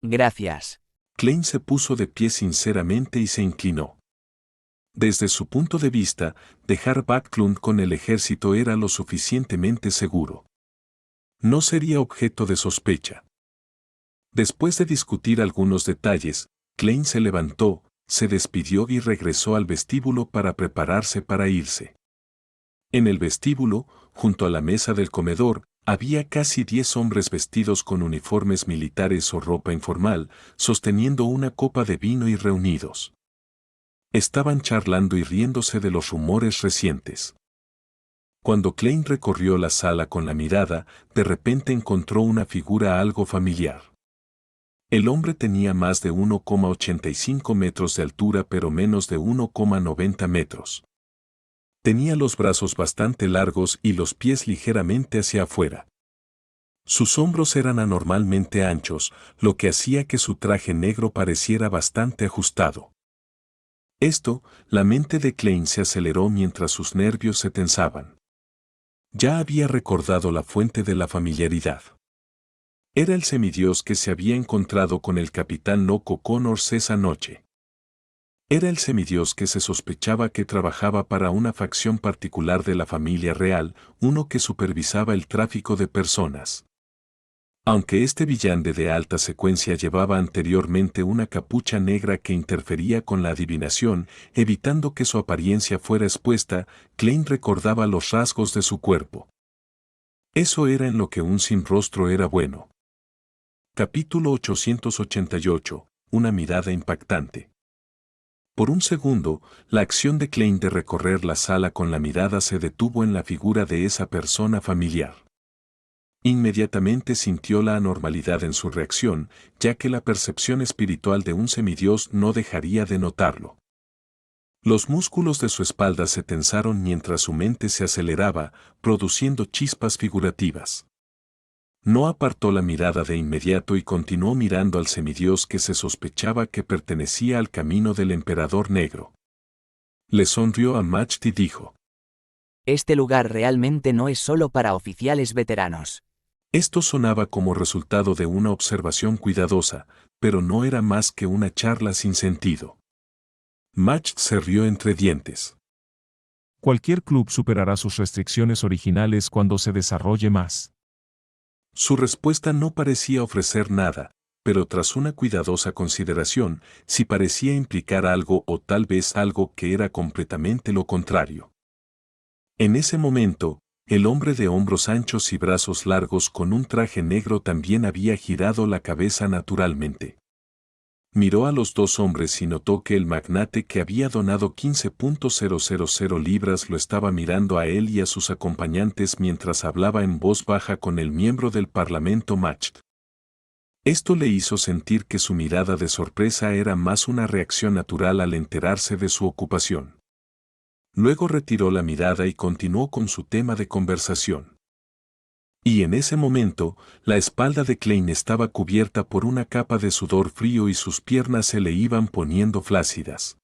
Gracias. Klein se puso de pie sinceramente y se inclinó. Desde su punto de vista, dejar Backlund con el ejército era lo suficientemente seguro. No sería objeto de sospecha. Después de discutir algunos detalles, Klein se levantó, se despidió y regresó al vestíbulo para prepararse para irse. En el vestíbulo, junto a la mesa del comedor, había casi 10 hombres vestidos con uniformes militares o ropa informal, sosteniendo una copa de vino y reunidos. Estaban charlando y riéndose de los rumores recientes. Cuando Klein recorrió la sala con la mirada, de repente encontró una figura algo familiar. El hombre tenía más de 1,85 metros de altura pero menos de 1,90 metros. Tenía los brazos bastante largos y los pies ligeramente hacia afuera. Sus hombros eran anormalmente anchos, lo que hacía que su traje negro pareciera bastante ajustado. La mente de Klein se aceleró mientras sus nervios se tensaban. Ya había recordado la fuente de la familiaridad. Era el semidios que se había encontrado con el capitán Loco Connors esa noche. Era el semidios que se sospechaba que trabajaba para una facción particular de la familia real, uno que supervisaba el tráfico de personas. Aunque este villande de alta secuencia llevaba anteriormente una capucha negra que interfería con la adivinación, evitando que su apariencia fuera expuesta, Klein recordaba los rasgos de su cuerpo. Eso era en lo que un sin rostro era bueno. Capítulo 888. Una mirada impactante. Por un segundo, la acción de Klein de recorrer la sala con la mirada se detuvo en la figura de esa persona familiar. Inmediatamente sintió la anormalidad en su reacción, ya que la percepción espiritual de un semidios no dejaría de notarlo. Los músculos de su espalda se tensaron mientras su mente se aceleraba, produciendo chispas figurativas. No apartó la mirada de inmediato y continuó mirando al semidios que se sospechaba que pertenecía al camino del emperador negro. Le sonrió a Macht y dijo: Este lugar realmente no es solo para oficiales veteranos. Esto sonaba como resultado de una observación cuidadosa, pero no era más que una charla sin sentido. Macht se rió entre dientes. Cualquier club superará sus restricciones originales cuando se desarrolle más. Su respuesta no parecía ofrecer nada, pero tras una cuidadosa consideración, sí parecía implicar algo o tal vez algo que era completamente lo contrario. En ese momento, el hombre de hombros anchos y brazos largos con un traje negro también había girado la cabeza naturalmente. Miró a los dos hombres y notó que el magnate que había donado 15.000 libras lo estaba mirando a él y a sus acompañantes mientras hablaba en voz baja con el miembro del Parlamento Macht. Esto le hizo sentir que su mirada de sorpresa era más una reacción natural al enterarse de su ocupación. Luego retiró la mirada y continuó con su tema de conversación. Y en ese momento, la espalda de Klein estaba cubierta por una capa de sudor frío y sus piernas se le iban poniendo flácidas.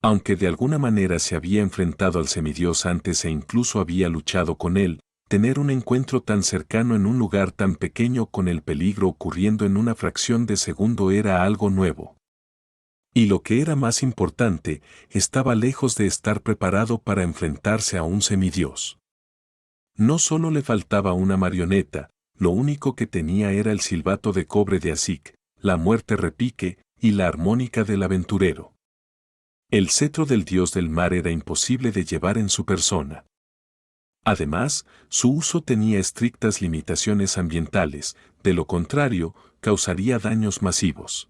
Aunque de alguna manera se había enfrentado al semidios antes e incluso había luchado con él, tener un encuentro tan cercano en un lugar tan pequeño con el peligro ocurriendo en una fracción de segundo era algo nuevo. Y lo que era más importante, estaba lejos de estar preparado para enfrentarse a un semidios. No solo le faltaba una marioneta, lo único que tenía era el silbato de cobre de Asik, la muerte repique y la armónica del aventurero. El cetro del dios del mar era imposible de llevar en su persona. Además, su uso tenía estrictas limitaciones ambientales, de lo contrario, causaría daños masivos.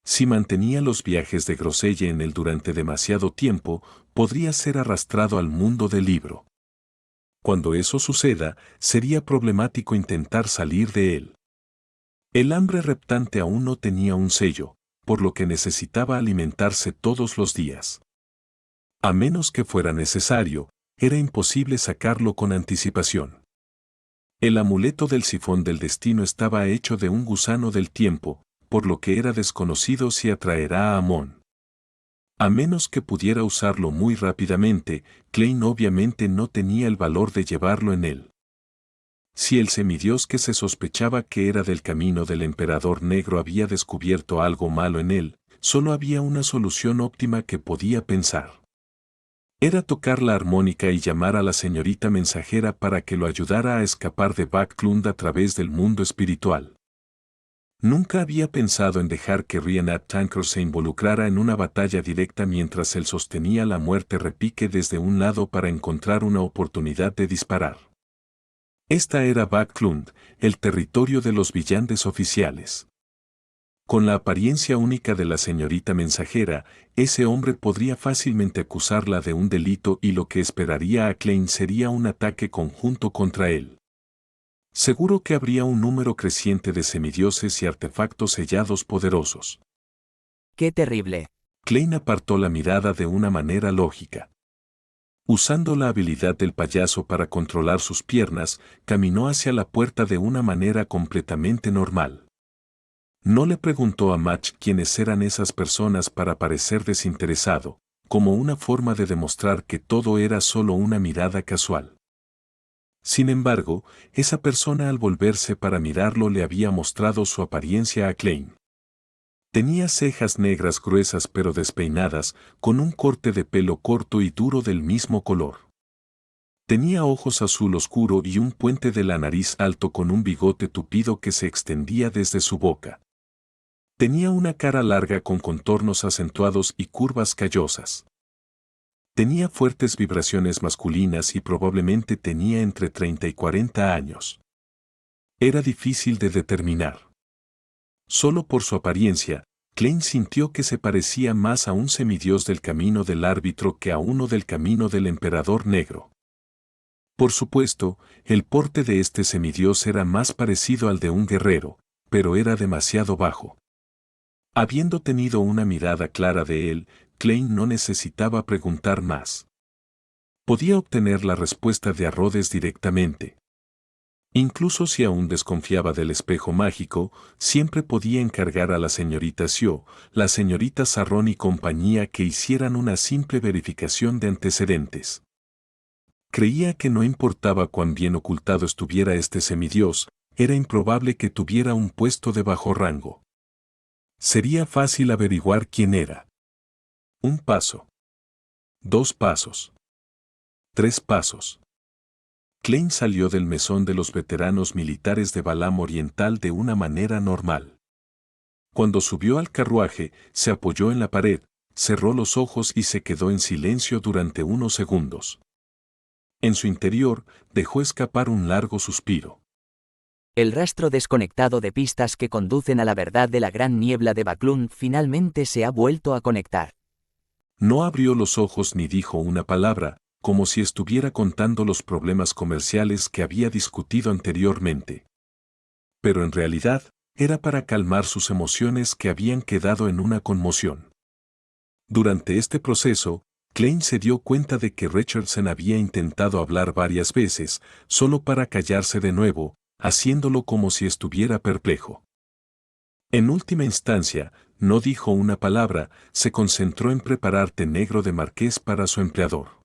Si mantenía los viajes de Groselle en él durante demasiado tiempo, podría ser arrastrado al mundo del libro. Cuando eso suceda, sería problemático intentar salir de él. El hambre reptante aún no tenía un sello, por lo que necesitaba alimentarse todos los días. A menos que fuera necesario, era imposible sacarlo con anticipación. El amuleto del sifón del destino estaba hecho de un gusano del tiempo, por lo que era desconocido si atraerá a Amon. A menos que pudiera usarlo muy rápidamente, Klein obviamente no tenía el valor de llevarlo en él. Si el semidios que se sospechaba que era del camino del emperador negro había descubierto algo malo en él, solo había una solución óptima que podía pensar. Era tocar la armónica y llamar a la señorita mensajera para que lo ayudara a escapar de Backlund a través del mundo espiritual. Nunca había pensado en dejar que Reinhard Tanker se involucrara en una batalla directa mientras él sostenía la muerte repique desde un lado para encontrar una oportunidad de disparar. Esta era Backlund, el territorio de los villandes oficiales. Con la apariencia única de la señorita mensajera, ese hombre podría fácilmente acusarla de un delito y lo que esperaría a Klein sería un ataque conjunto contra él. Seguro que habría un número creciente de semidioses y artefactos sellados poderosos. ¡Qué terrible! Klein apartó la mirada de una manera lógica. Usando la habilidad del payaso para controlar sus piernas, caminó hacia la puerta de una manera completamente normal. No le preguntó a Match quiénes eran esas personas para parecer desinteresado, como una forma de demostrar que todo era solo una mirada casual. Sin embargo, esa persona al volverse para mirarlo le había mostrado su apariencia a Klein. Tenía cejas negras gruesas pero despeinadas, con un corte de pelo corto y duro del mismo color. Tenía ojos azul oscuro y un puente de la nariz alto con un bigote tupido que se extendía desde su boca. Tenía una cara larga con contornos acentuados y curvas callosas. Tenía fuertes vibraciones masculinas y probablemente tenía entre 30 y 40 años. Era difícil de determinar. Solo por su apariencia, Klein sintió que se parecía más a un semidios del camino del árbitro que a uno del camino del emperador negro. Por supuesto, el porte de este semidios era más parecido al de un guerrero, pero era demasiado bajo. Habiendo tenido una mirada clara de él, Klein no necesitaba preguntar más. Podía obtener la respuesta de Rhodes directamente. Incluso si aún desconfiaba del espejo mágico, siempre podía encargar a la señorita Sio, la señorita Sarrón y compañía que hicieran una simple verificación de antecedentes. Creía que no importaba cuán bien ocultado estuviera este semidios, era improbable que tuviera un puesto de bajo rango. Sería fácil averiguar quién era. 1 paso. 2 pasos. 3 pasos. Klein salió del mesón de los veteranos militares de Balam Oriental de una manera normal. Cuando subió al carruaje, se apoyó en la pared, cerró los ojos y se quedó en silencio durante unos segundos. En su interior, dejó escapar un largo suspiro. El rastro desconectado de pistas que conducen a la verdad de la gran niebla de Baclund finalmente se ha vuelto a conectar. No abrió los ojos ni dijo una palabra, como si estuviera contando los problemas comerciales que había discutido anteriormente. Pero en realidad, era para calmar sus emociones que habían quedado en una conmoción. Durante este proceso, Klein se dio cuenta de que Richardson había intentado hablar varias veces, solo para callarse de nuevo, haciéndolo como si estuviera perplejo. En última instancia, no dijo una palabra, se concentró en preparar té negro de marqués para su empleador.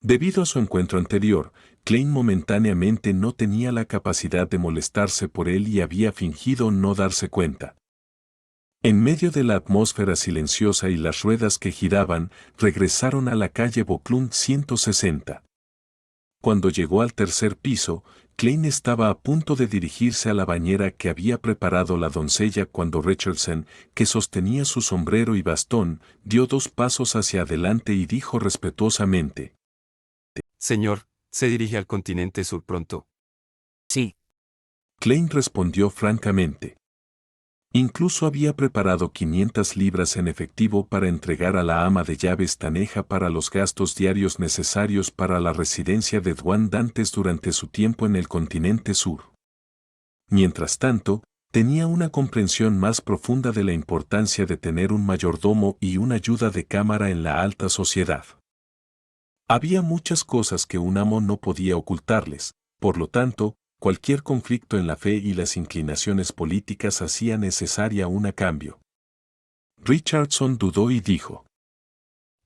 Debido a su encuentro anterior, Klein momentáneamente no tenía la capacidad de molestarse por él y había fingido no darse cuenta. En medio de la atmósfera silenciosa y las ruedas que giraban, regresaron a la calle Baclund 160. Cuando llegó al tercer piso, Klein estaba a punto de dirigirse a la bañera que había preparado la doncella cuando Richardson, que sostenía su sombrero y bastón, dio 2 pasos hacia adelante y dijo respetuosamente: Señor, ¿se dirige al continente sur pronto? Sí. Klein respondió francamente. Incluso había preparado 500 libras en efectivo para entregar a la ama de llaves Taneja para los gastos diarios necesarios para la residencia de Dwan Dantes durante su tiempo en el continente sur. Mientras tanto, tenía una comprensión más profunda de la importancia de tener un mayordomo y una ayuda de cámara en la alta sociedad. Había muchas cosas que un amo no podía ocultarles, por lo tanto, cualquier conflicto en la fe y las inclinaciones políticas hacía necesaria un cambio. Richardson dudó y dijo: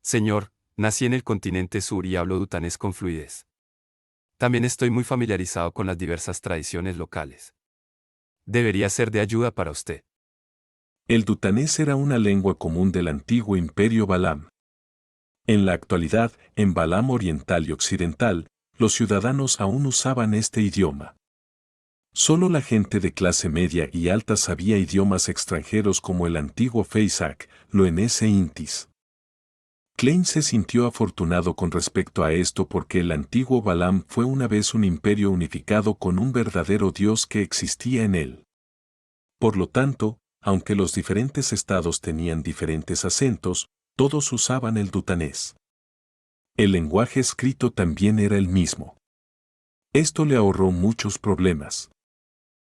Señor, nací en el continente sur y hablo dutanés con fluidez. También estoy muy familiarizado con las diversas tradiciones locales. Debería ser de ayuda para usted. El dutanés era una lengua común del antiguo imperio Balam. En la actualidad, en Balam Oriental y Occidental, los ciudadanos aún usaban este idioma. Solo la gente de clase media y alta sabía idiomas extranjeros como el antiguo Feisak, Loenés e Intis. Klein se sintió afortunado con respecto a esto porque el antiguo Balam fue una vez un imperio unificado con un verdadero dios que existía en él. Por lo tanto, aunque los diferentes estados tenían diferentes acentos, todos usaban el dutanés. El lenguaje escrito también era el mismo. Esto le ahorró muchos problemas.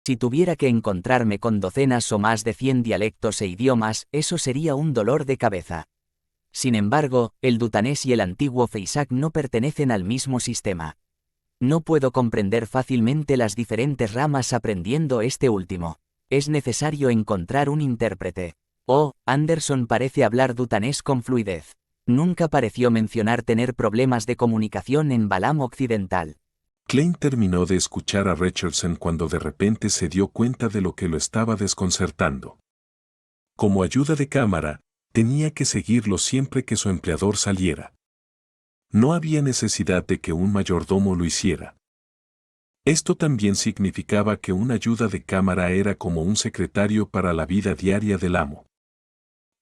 Si tuviera que encontrarme con docenas o más de 100 dialectos e idiomas, eso sería un dolor de cabeza. Sin embargo, el dutanés y el antiguo Feisak no pertenecen al mismo sistema. No puedo comprender fácilmente las diferentes ramas aprendiendo este último. Es necesario encontrar un intérprete. Oh, Anderson parece hablar dutanés con fluidez. Nunca pareció mencionar tener problemas de comunicación en Balam Occidental. Klein terminó de escuchar a Richardson cuando de repente se dio cuenta de lo que lo estaba desconcertando. Como ayuda de cámara, tenía que seguirlo siempre que su empleador saliera. No había necesidad de que un mayordomo lo hiciera. Esto también significaba que una ayuda de cámara era como un secretario para la vida diaria del amo.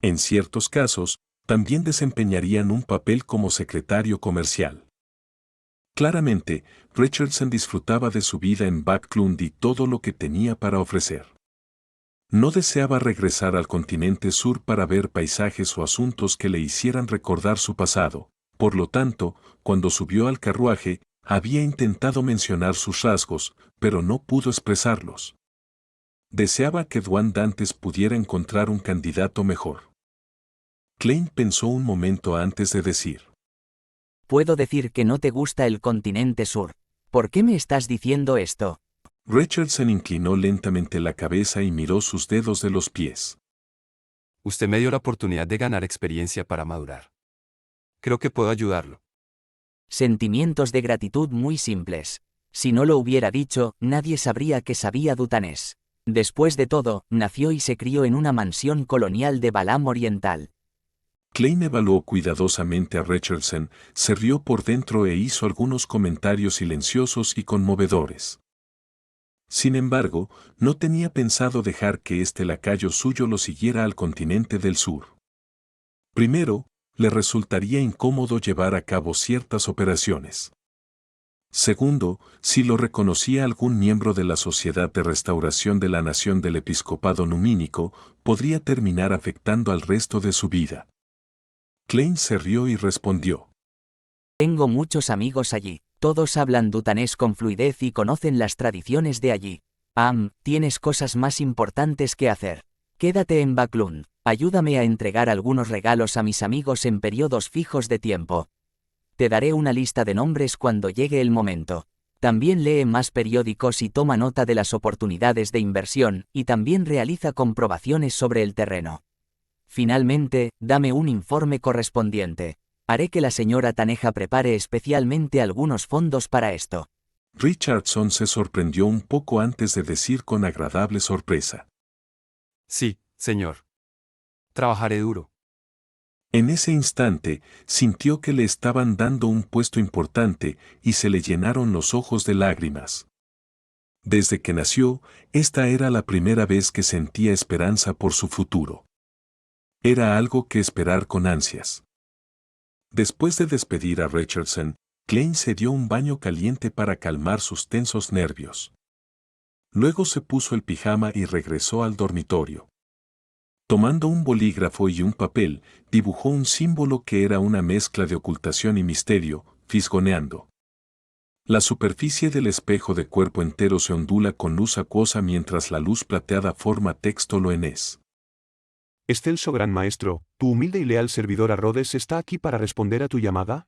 En ciertos casos, también desempeñarían un papel como secretario comercial. Claramente, Richardson disfrutaba de su vida en Backlund y todo lo que tenía para ofrecer. No deseaba regresar al continente sur para ver paisajes o asuntos que le hicieran recordar su pasado. Por lo tanto, cuando subió al carruaje, había intentado mencionar sus rasgos, pero no pudo expresarlos. Deseaba que Dwan Dantes pudiera encontrar un candidato mejor. Klein pensó un momento antes de decir: Puedo decir que no te gusta el continente sur. ¿Por qué me estás diciendo esto? Richardson inclinó lentamente la cabeza y miró sus dedos de los pies. Usted me dio la oportunidad de ganar experiencia para madurar. Creo que puedo ayudarlo. Sentimientos de gratitud muy simples. Si no lo hubiera dicho, nadie sabría que sabía dutanés. Después de todo, nació y se crió en una mansión colonial de Balam Oriental. Klein evaluó cuidadosamente a Richardson, se rió por dentro e hizo algunos comentarios silenciosos y conmovedores. Sin embargo, no tenía pensado dejar que este lacayo suyo lo siguiera al continente del sur. Primero, le resultaría incómodo llevar a cabo ciertas operaciones. Segundo, si lo reconocía algún miembro de la Sociedad de Restauración de la Nación del Episcopado Numínico, podría terminar afectando al resto de su vida. Klein se rió y respondió: Tengo muchos amigos allí, todos hablan dutanés con fluidez y conocen las tradiciones de allí. Tienes cosas más importantes que hacer. Quédate en Backlund, ayúdame a entregar algunos regalos a mis amigos en periodos fijos de tiempo. Te daré una lista de nombres cuando llegue el momento. También lee más periódicos y toma nota de las oportunidades de inversión, y también realiza comprobaciones sobre el terreno. Finalmente, dame un informe correspondiente. Haré que la señora Taneja prepare especialmente algunos fondos para esto. Richardson se sorprendió un poco antes de decir con agradable sorpresa: Sí, señor. Trabajaré duro. En ese instante, sintió que le estaban dando un puesto importante y se le llenaron los ojos de lágrimas. Desde que nació, esta era la primera vez que sentía esperanza por su futuro. Era algo que esperar con ansias. Después de despedir a Richardson, Klein se dio un baño caliente para calmar sus tensos nervios. Luego se puso el pijama y regresó al dormitorio. Tomando un bolígrafo y un papel, dibujó un símbolo que era una mezcla de ocultación y misterio, fisgoneando. La superficie del espejo de cuerpo entero se ondula con luz acuosa mientras la luz plateada forma texto loenés. Excelso Gran Maestro, tu humilde y leal servidor Rhodes está aquí para responder a tu llamada.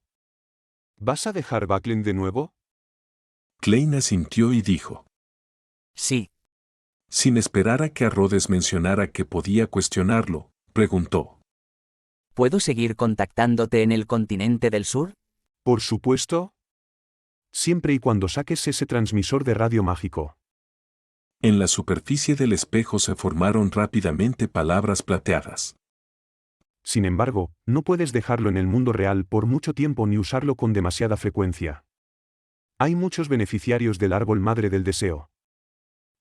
¿Vas a dejar Backlund de nuevo? Klein asintió y dijo: Sí. Sin esperar a que Rhodes mencionara que podía cuestionarlo, preguntó: ¿Puedo seguir contactándote en el continente del sur? Por supuesto. Siempre y cuando saques ese transmisor de radio mágico. En la superficie del espejo se formaron rápidamente palabras plateadas. Sin embargo, no puedes dejarlo en el mundo real por mucho tiempo ni usarlo con demasiada frecuencia. Hay muchos beneficiarios del árbol madre del deseo.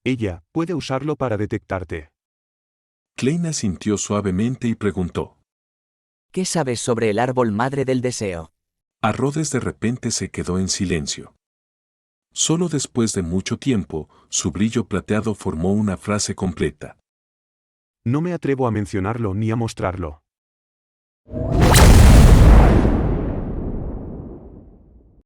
Ella puede usarlo para detectarte. Klein asintió suavemente y preguntó: ¿Qué sabes sobre el árbol madre del deseo? Rhodes de repente se quedó en silencio. Solo después de mucho tiempo, su brillo plateado formó una frase completa. No me atrevo a mencionarlo ni a mostrarlo.